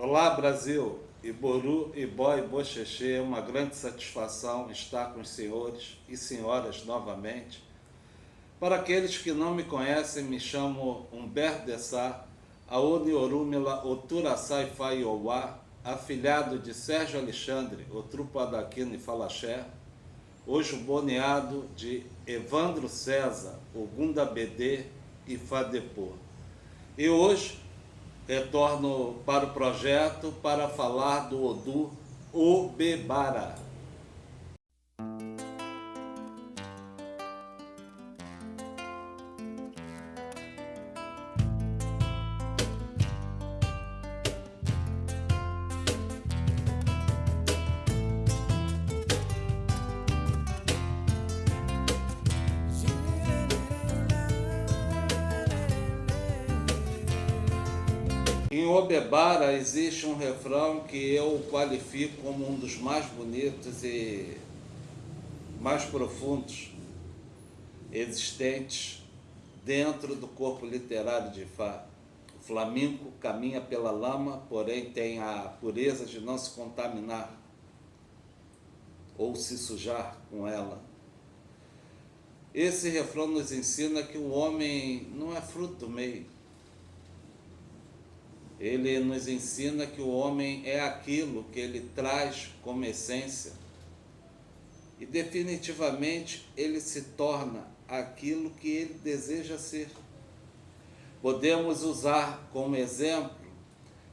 Olá, Brasil! Iboru, Ibó e Bochechê, é uma grande satisfação estar com os senhores e senhoras novamente. Para aqueles que não me conhecem, me chamo Humberto de Sá, Aoni Orúmila Oturaçai Faiowá, afilhado de Sérgio Alexandre, Otrupo Adaquino e Falaxé, hoje boneado de Evandro César, Ogunda Bedê e Fadepô. E hoje retorno para o projeto para falar do Odu Obebara. Em Obebara existe um refrão que eu qualifico como um dos mais bonitos e mais profundos existentes dentro do corpo literário de Fá. O flamenco caminha pela lama, porém tem a pureza de não se contaminar ou se sujar com ela. Esse refrão nos ensina que o homem não é fruto do meio. Ele nos ensina que o homem é aquilo que ele traz como essência e definitivamente ele se torna aquilo que ele deseja ser. Podemos usar como exemplo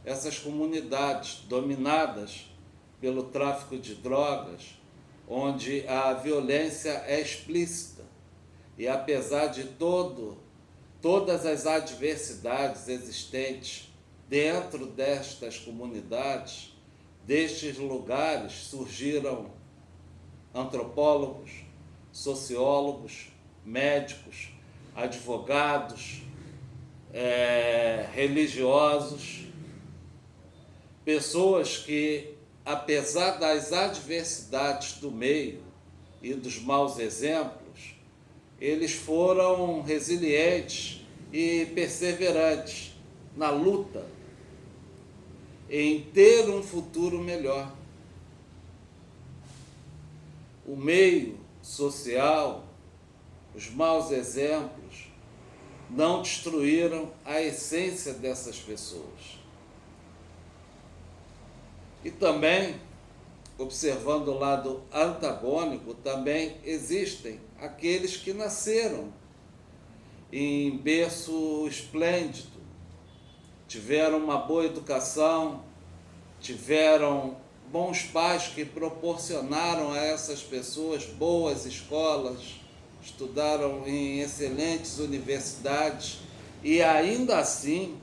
essas comunidades dominadas pelo tráfico de drogas, onde a violência é explícita e apesar de todas as adversidades existentes dentro destas comunidades, destes lugares, surgiram antropólogos, sociólogos, médicos, advogados, religiosos, pessoas que, apesar das adversidades do meio e dos maus exemplos, eles foram resilientes e perseverantes na luta em ter um futuro melhor. O meio social, os maus exemplos, não destruíram a essência dessas pessoas. E também, observando o lado antagônico, também existem aqueles que nasceram em berço esplêndido, tiveram uma boa educação, tiveram bons pais que proporcionaram a essas pessoas boas escolas, estudaram em excelentes universidades e ainda assim,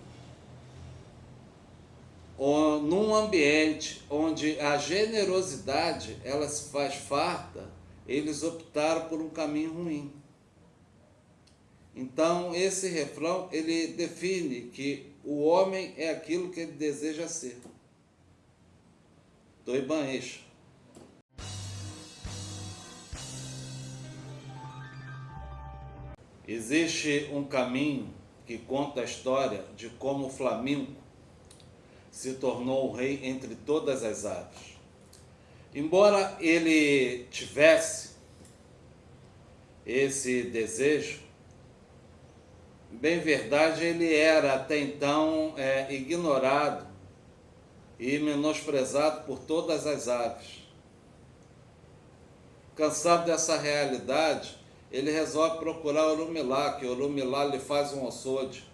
num ambiente onde a generosidade ela se faz farta, eles optaram por um caminho ruim. Então, esse refrão, ele define que o homem é aquilo que ele deseja ser. Toibanês. Existe um caminho que conta a história de como o Flamengo se tornou o rei entre todas as aves. Embora ele tivesse esse desejo, bem verdade, ele era até então ignorado e menosprezado por todas as aves. Cansado dessa realidade, ele resolve procurar Orumilá, que Orumilá lhe faz um açoite,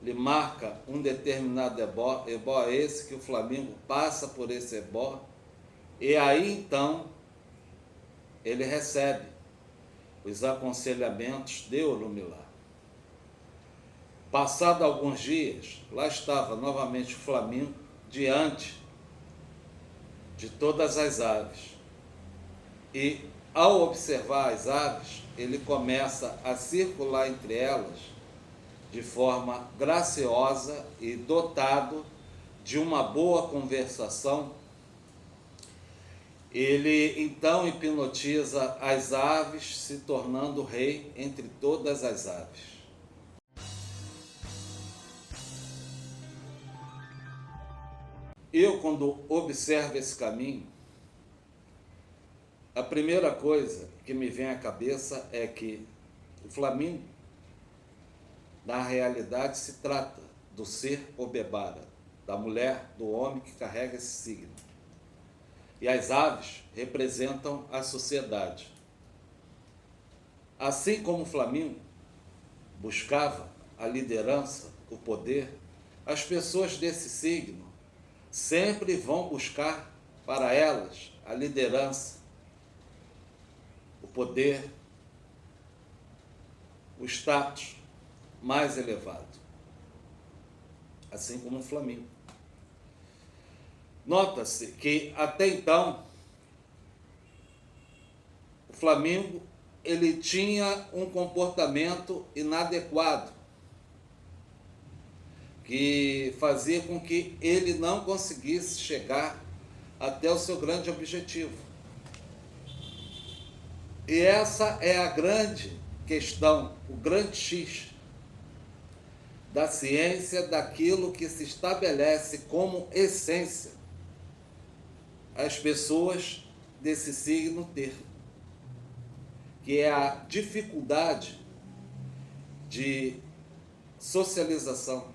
lhe marca um determinado ebó esse que o Flamengo passa por esse ebó, e aí então ele recebe os aconselhamentos de Orumilá. Passado alguns dias, lá estava novamente o Flamengo diante de todas as aves. E ao observar as aves, ele começa a circular entre elas de forma graciosa e dotado de uma boa conversação. Ele então hipnotiza as aves, se tornando rei entre todas as aves. Eu, quando observo esse caminho, a primeira coisa que me vem à cabeça é que o Flamíngo, na realidade, se trata do ser Obebara, da mulher, do homem que carrega esse signo. E as aves representam a sociedade. Assim como o Flamíngo buscava a liderança, o poder, as pessoas desse signo sempre vão buscar para elas a liderança, o poder, o status mais elevado, assim como o Flamíngo. Nota-se que até então o Flamíngo ele tinha um comportamento inadequado que fazia com que ele não conseguisse chegar até o seu grande objetivo. E essa é a grande questão, o grande X da ciência, daquilo que se estabelece como essência as pessoas desse signo ter, que é a dificuldade de socialização.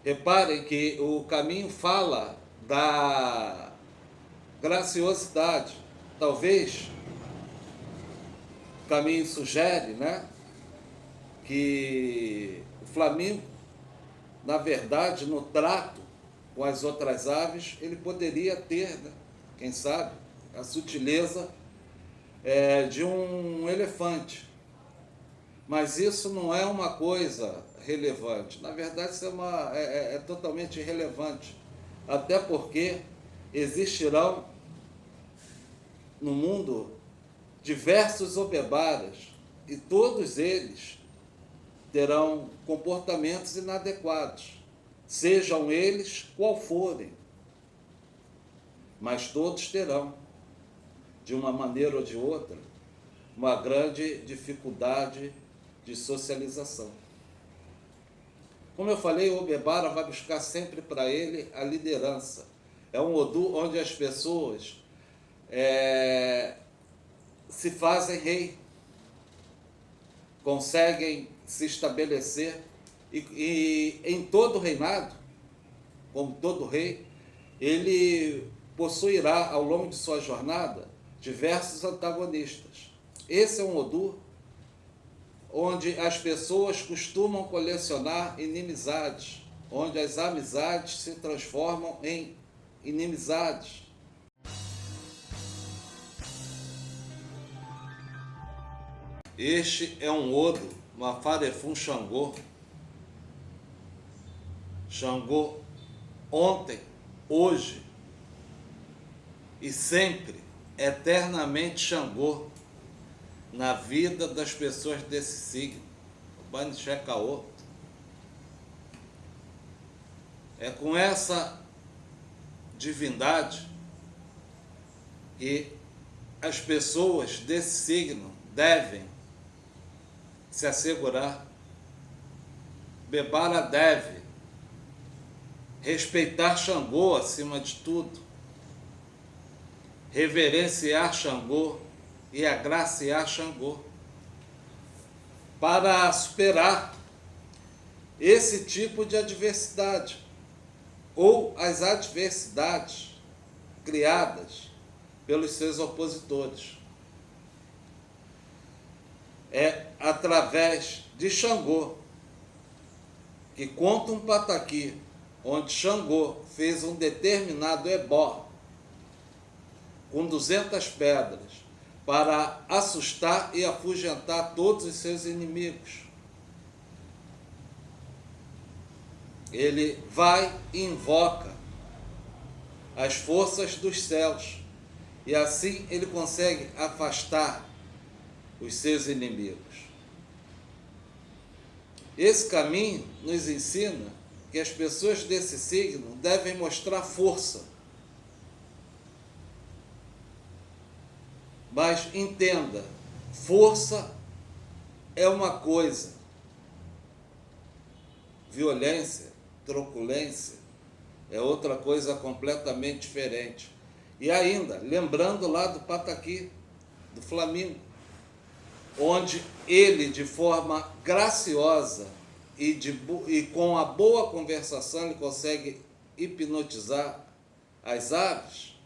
Reparem que o caminho fala da graciosidade. Talvez o caminho sugere, né, que o Flamíngo, na verdade, no trato com as outras aves, ele poderia ter, né, quem sabe, a sutileza de um elefante. Mas isso não é uma coisa relevante. Na verdade, isso é totalmente irrelevante. Até porque existirão no mundo diversos Obebaras e todos eles terão comportamentos inadequados, sejam eles qual forem, mas todos terão, de uma maneira ou de outra, uma grande dificuldade de socialização. Como eu falei, o Obebara vai buscar sempre para ele a liderança. É um Odu onde as pessoas se fazem rei, conseguem se estabelecer e em todo reinado, como todo rei, ele possuirá ao longo de sua jornada diversos antagonistas. Esse é um Odu onde as pessoas costumam colecionar inimizades, onde as amizades se transformam em inimizades. Este é um Odu, Mafarefun Xangô. Xangô ontem, hoje e sempre, eternamente Xangô na vida das pessoas desse signo. O Banixé Caô. É com essa divindade que as pessoas desse signo devem se assegurar. Bebara deve respeitar Xangô acima de tudo, reverenciar Xangô e agraciar Xangô, para superar esse tipo de adversidade, ou as adversidades criadas pelos seus opositores. É através de Xangô que conta um pataqui, onde Xangô fez um determinado ebó com 200 pedras para assustar e afugentar todos os seus inimigos. Ele vai e invoca as forças dos céus e assim ele consegue afastar os seus inimigos. Esse caminho nos ensina que as pessoas desse signo devem mostrar força. Mas entenda, força é uma coisa, violência truculência é outra coisa completamente diferente. E ainda, lembrando lá do Pataqui, do Flamengo, onde ele, de forma graciosa e com a boa conversação, ele consegue hipnotizar as aves,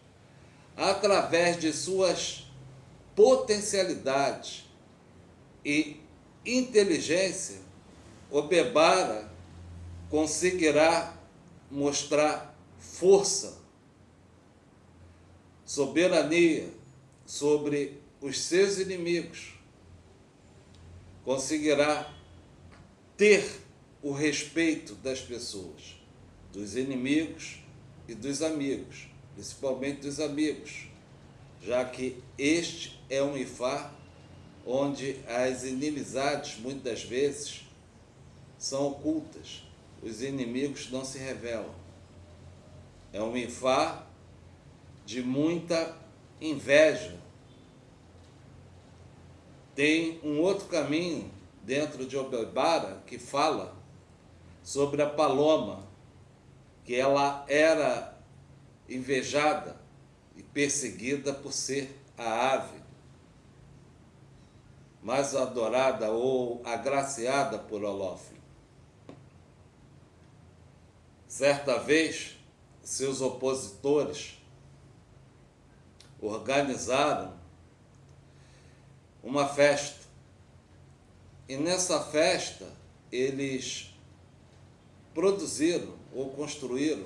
através de suas potencialidades e inteligência, Obebara conseguirá mostrar força, soberania sobre os seus inimigos, conseguirá ter o respeito das pessoas, dos inimigos e dos amigos, principalmente dos amigos, já que este é um Ifá onde as inimizades, muitas vezes, são ocultas, os inimigos não se revelam. É um Ifá de muita inveja. Tem um outro caminho dentro de Obebara que fala sobre a paloma, que ela era invejada e perseguida por ser a ave mais adorada ou agraciada por Olófilo. Certa vez, seus opositores organizaram uma festa. E nessa festa, eles produziram ou construíram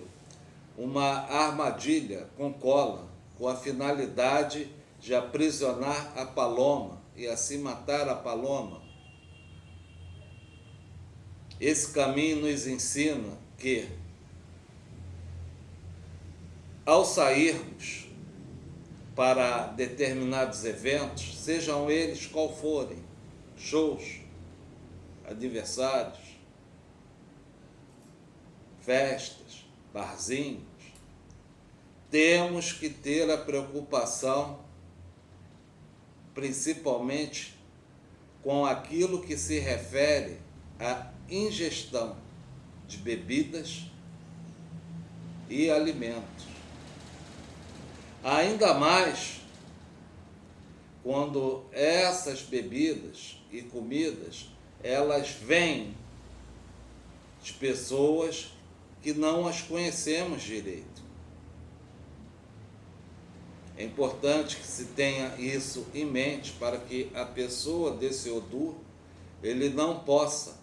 uma armadilha com cola, com a finalidade de aprisionar a paloma e assim matar a paloma. Esse caminho nos ensina que, ao sairmos para determinados eventos, sejam eles qual forem, shows, aniversários, festas, barzinhos, temos que ter a preocupação, principalmente com aquilo que se refere à ingestão de bebidas e alimentos. Ainda mais quando essas bebidas e comidas, elas vêm de pessoas que não as conhecemos direito. É importante que se tenha isso em mente para que a pessoa desse Odu, ele não possa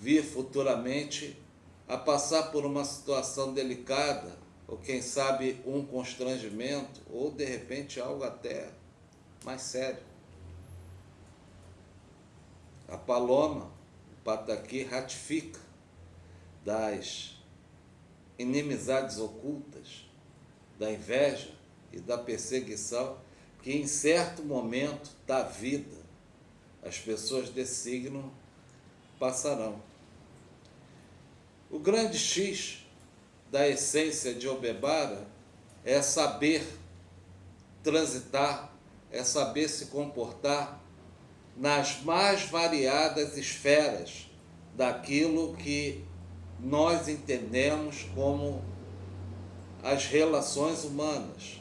vir futuramente a passar por uma situação delicada, ou quem sabe um constrangimento, ou de repente algo até mais sério. A paloma, o Pataqui, ratifica das inimizades ocultas, da inveja e da perseguição que em certo momento da vida as pessoas desse signo passarão. O grande X da essência de Obebara é saber transitar, é saber se comportar nas mais variadas esferas daquilo que nós entendemos como as relações humanas.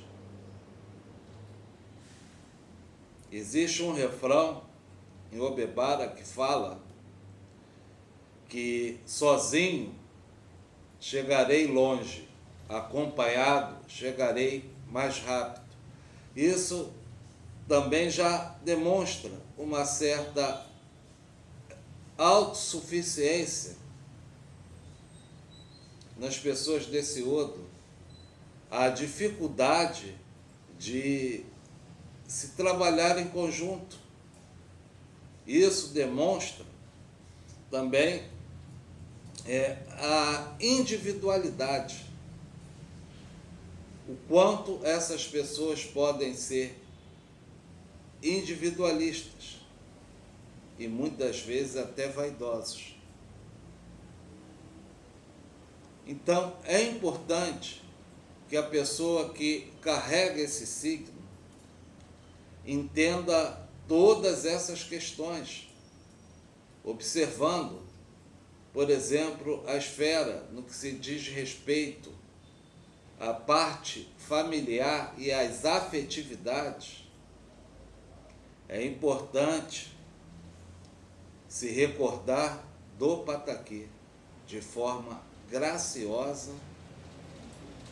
Existe um refrão em Obebara que fala que sozinho chegarei longe, acompanhado chegarei mais rápido. Isso também já demonstra uma certa autossuficiência nas pessoas desse Odo, a dificuldade de se trabalhar em conjunto. Isso demonstra também a individualidade, o quanto essas pessoas podem ser individualistas e muitas vezes até vaidosos. Então, é importante que a pessoa que carrega esse signo entenda todas essas questões, observando por exemplo, a esfera no que se diz respeito à parte familiar e às afetividades, é importante se recordar do pataquê de forma graciosa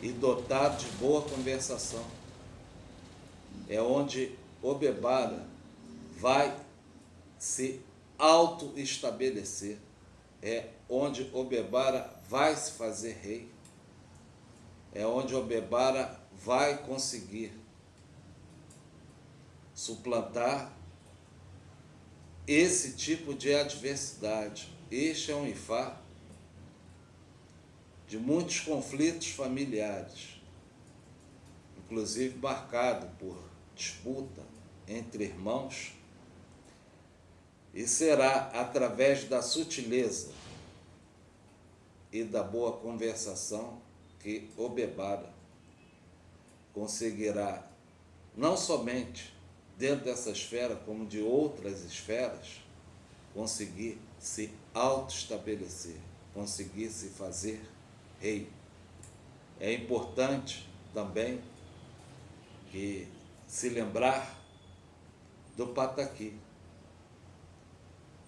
e dotado de boa conversação. É onde Obebara vai se auto-estabelecer. É onde Obebara vai se fazer rei. É onde Obebara vai conseguir suplantar esse tipo de adversidade. Este é um Ifá de muitos conflitos familiares, inclusive marcado por disputa entre irmãos, e será através da sutileza e da boa conversação que Obebara conseguirá, não somente dentro dessa esfera, como de outras esferas, conseguir se auto-estabelecer, conseguir se fazer rei. É importante também que se lembrar do pataquê,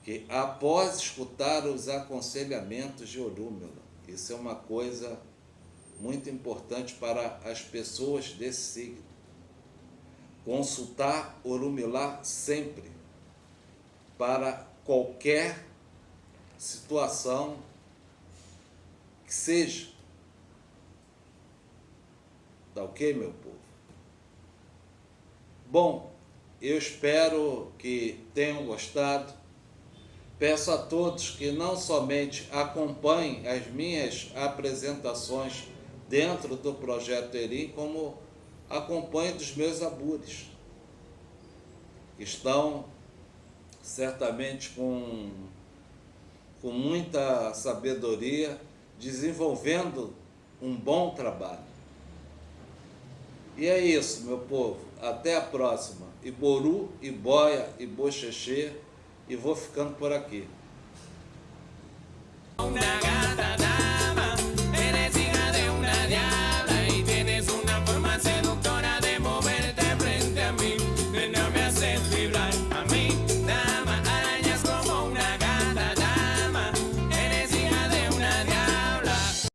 que após escutar os aconselhamentos de Orúmila, isso é uma coisa muito importante para as pessoas desse signo, consultar Orumilá sempre para qualquer situação que seja. Tá ok, meu povo? Bom, eu espero que tenham gostado. Peço a todos que não somente acompanhem as minhas apresentações dentro do Projeto Erim, como acompanhem dos meus abures, que estão certamente com muita sabedoria, desenvolvendo um bom trabalho. E é isso, meu povo. Até a próxima. Iboru, Iboia, Iboxexê. E vou ficando por aqui.